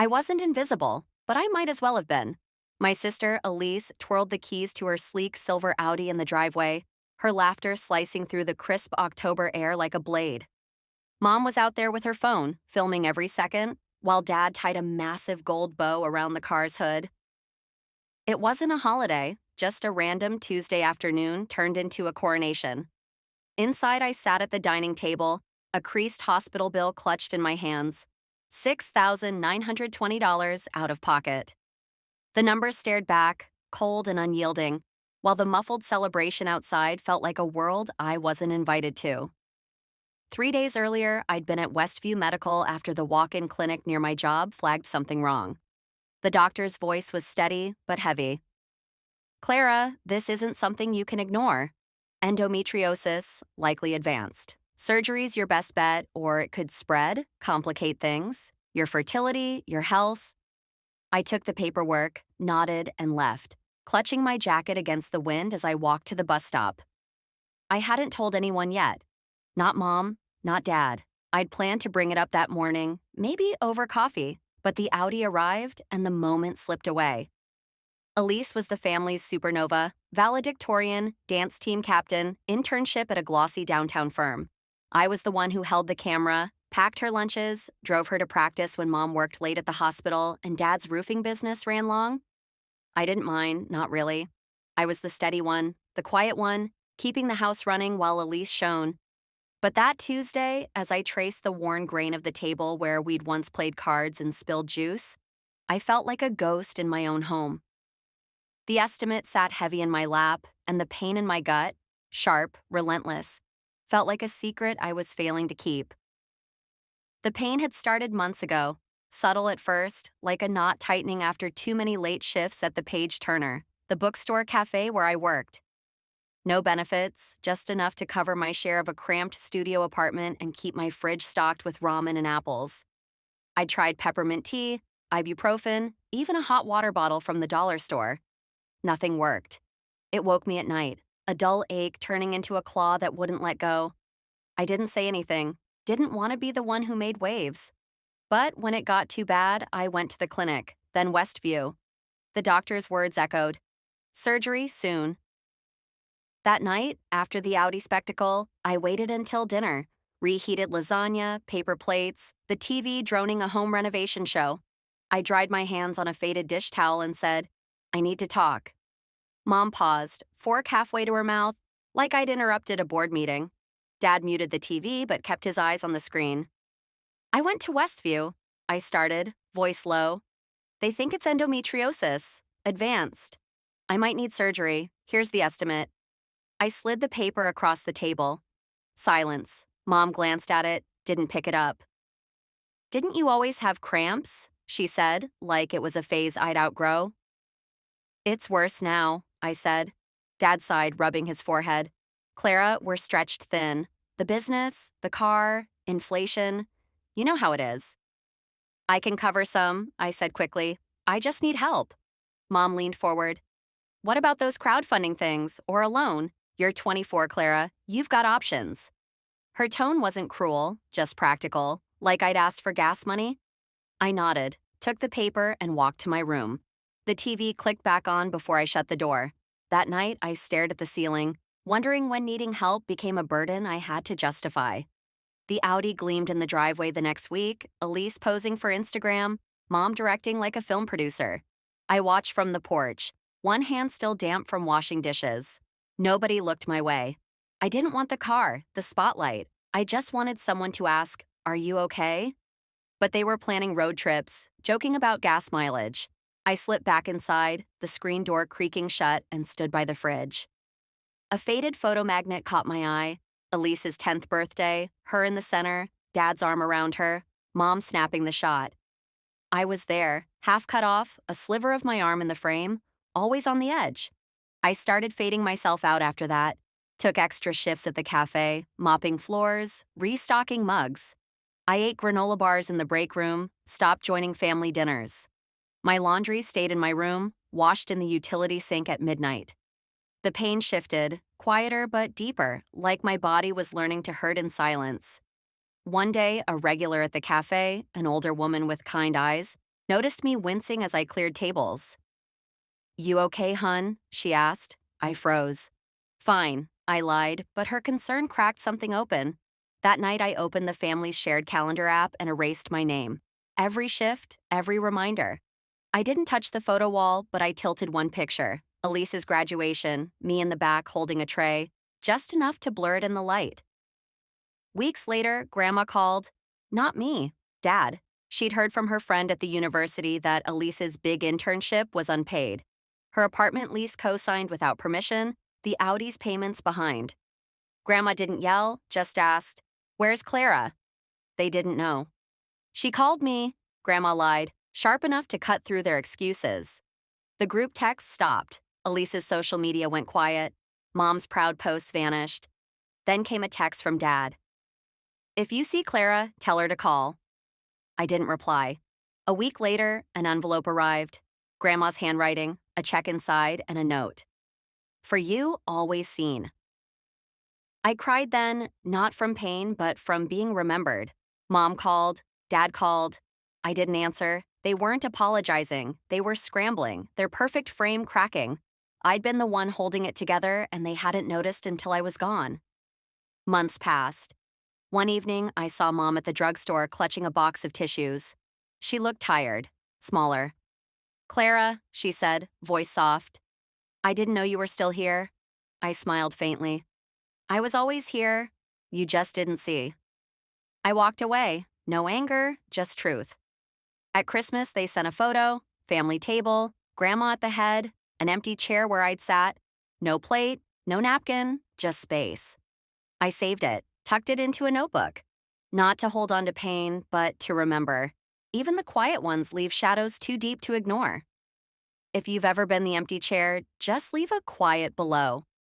I wasn't invisible, but I might as well have been. My sister, Elise, twirled the keys to her sleek silver Audi in the driveway, her laughter slicing through the crisp October air like a blade. Mom was out there with her phone, filming every second, while Dad tied a massive gold bow around the car's hood. It wasn't a holiday, just a random Tuesday afternoon turned into a coronation. Inside, I sat at the dining table, a creased hospital bill clutched in my hands. $6,920 out of pocket. The numbers stared back, cold and unyielding, while the muffled celebration outside felt like a world I wasn't invited to. 3 days earlier, I'd been at Westview Medical after the walk-in clinic near my job flagged something wrong. The doctor's voice was steady but heavy. Clara, this isn't something you can ignore. Endometriosis, likely advanced. Surgery's your best bet, or it could spread, complicate things. Your fertility, your health. I took the paperwork, nodded, and left, clutching my jacket against the wind as I walked to the bus stop. I hadn't told anyone yet. Not Mom, not Dad. I'd planned to bring it up that morning, maybe over coffee, but the Audi arrived and the moment slipped away. Elise was the family's supernova, valedictorian, dance team captain, internship at a glossy downtown firm. I was the one who held the camera, packed her lunches, drove her to practice when Mom worked late at the hospital and Dad's roofing business ran long. I didn't mind, not really. I was the steady one, the quiet one, keeping the house running while Elise shone. But that Tuesday, as I traced the worn grain of the table where we'd once played cards and spilled juice, I felt like a ghost in my own home. The estimate sat heavy in my lap, and the pain in my gut, sharp, relentless, felt like a secret I was failing to keep. The pain had started months ago, subtle at first, like a knot tightening after too many late shifts at the Page Turner, the bookstore cafe where I worked. No benefits, just enough to cover my share of a cramped studio apartment and keep my fridge stocked with ramen and apples. I tried peppermint tea, ibuprofen, even a hot water bottle from the dollar store. Nothing worked. It woke me at night, a dull ache turning into a claw that wouldn't let go. I didn't say anything, didn't want to be the one who made waves. But when it got too bad, I went to the clinic, then Westview. The doctor's words echoed, "Surgery soon." That night, after the Audi spectacle, I waited until dinner, reheated lasagna, paper plates, the TV droning a home renovation show. I dried my hands on a faded dish towel and said, "I need to talk." Mom paused, fork halfway to her mouth, like I'd interrupted a board meeting. Dad muted the TV but kept his eyes on the screen. "I went to Westview," I started, voice low. "They think it's endometriosis. Advanced. I might need surgery. Here's the estimate." I slid the paper across the table. Silence. Mom glanced at it, didn't pick it up. "Didn't you always have cramps?" she said, like it was a phase I'd outgrow. "It's worse now," I said. Dad sighed, rubbing his forehead. "Clara, we're stretched thin. The business, the car, inflation. You know how it is." "I can cover some," I said quickly. "I just need help." Mom leaned forward. "What about those crowdfunding things, or a loan? You're 24, Clara. You've got options." Her tone wasn't cruel, just practical, like I'd asked for gas money. I nodded, took the paper, and walked to my room. The TV clicked back on before I shut the door. That night, I stared at the ceiling, wondering when needing help became a burden I had to justify. The Audi gleamed in the driveway the next week, Elise posing for Instagram, Mom directing like a film producer. I watched from the porch, one hand still damp from washing dishes. Nobody looked my way. I didn't want the car, the spotlight. I just wanted someone to ask, "Are you okay?" But they were planning road trips, joking about gas mileage. I slipped back inside, the screen door creaking shut, and stood by the fridge. A faded photo magnet caught my eye. Elise's 10th birthday, her in the center, Dad's arm around her, Mom snapping the shot. I was there, half cut off, a sliver of my arm in the frame, always on the edge. I started fading myself out after that, took extra shifts at the cafe, mopping floors, restocking mugs. I ate granola bars in the break room, stopped joining family dinners. My laundry stayed in my room, washed in the utility sink at midnight. The pain shifted, quieter but deeper, like my body was learning to hurt in silence. One day, a regular at the cafe, an older woman with kind eyes, noticed me wincing as I cleared tables. You okay, hun? She asked. I froze. Fine, I lied, but her concern cracked something open. That night, I opened the family's shared calendar app and erased my name. Every shift, every reminder. I didn't touch the photo wall, but I tilted one picture. Elise's graduation, me in the back holding a tray, just enough to blur it in the light. Weeks later, Grandma called. Not me, Dad. She'd heard from her friend at the university that Elise's big internship was unpaid. Her apartment lease co-signed without permission, the Audi's payments behind. Grandma didn't yell, just asked, "Where's Clara?" They didn't know. She called me, Grandma lied, sharp enough to cut through their excuses. The group text stopped. Elise's social media went quiet. Mom's proud posts vanished. Then came a text from Dad. If you see Clara, tell her to call. I didn't reply. A week later, an envelope arrived. Grandma's handwriting, a check inside, and a note. For you, always seen. I cried then, not from pain, but from being remembered. Mom called, Dad called. I didn't answer. They weren't apologizing. They were scrambling, their perfect frame cracking. I'd been the one holding it together, and they hadn't noticed until I was gone. Months passed. One evening, I saw Mom at the drugstore clutching a box of tissues. She looked tired, smaller. Clara, she said, voice soft. I didn't know you were still here. I smiled faintly. I was always here. You just didn't see. I walked away. No anger, just truth. At Christmas, they sent a photo, family table, Grandma at the head, an empty chair where I'd sat. No plate, no napkin, just space. I saved it, tucked it into a notebook. Not to hold on to pain, but to remember. Even the quiet ones leave shadows too deep to ignore. If you've ever been the empty chair, just leave a quiet below.